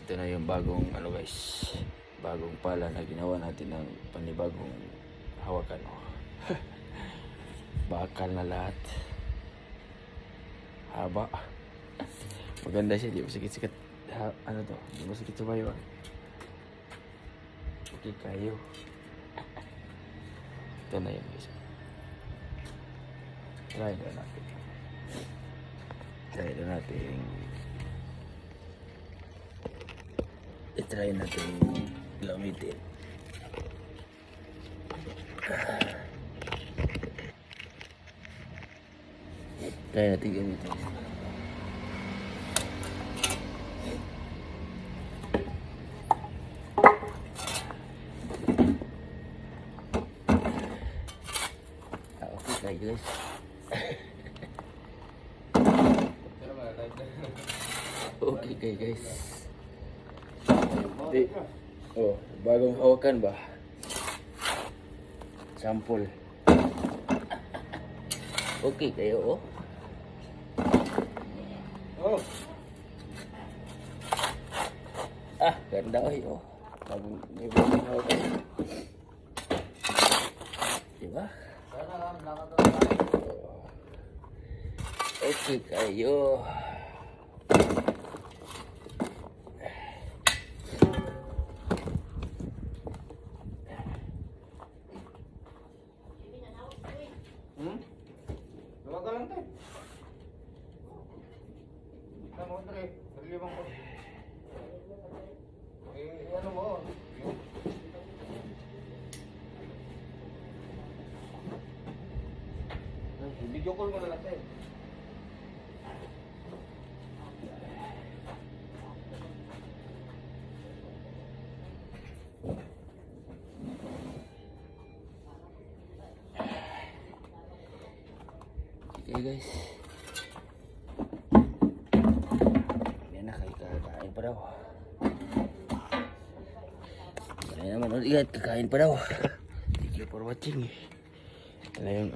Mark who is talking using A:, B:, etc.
A: Ito na yung bagong ano guys, bagong pala na ginawa natin ng panibagong hawakan. Bakal na lahat. Haba. Maganda siya, di mo sikit-sikit. Ano to? Di mo sikit sumayo. Okay kayo. Ito na yun guys. Try na natin. Try na natin. I-try natin gamitin. Try natin gamitin. Okay tayo guys. Okay kayo guys. Di, bagong hawakan ba? Sampul. Okay kayo ganda bagong hawakan. Diba? Okay kayo.
B: Lumaga lang tayo. Kita mo, Andre. Naglilimang ko. Ano mo? Video call mo na lang tayo.
A: Okay guys. Yan na, kakain pa daw. Yan naman ulit, kakain pa daw. Thank you for watching. Ito na yung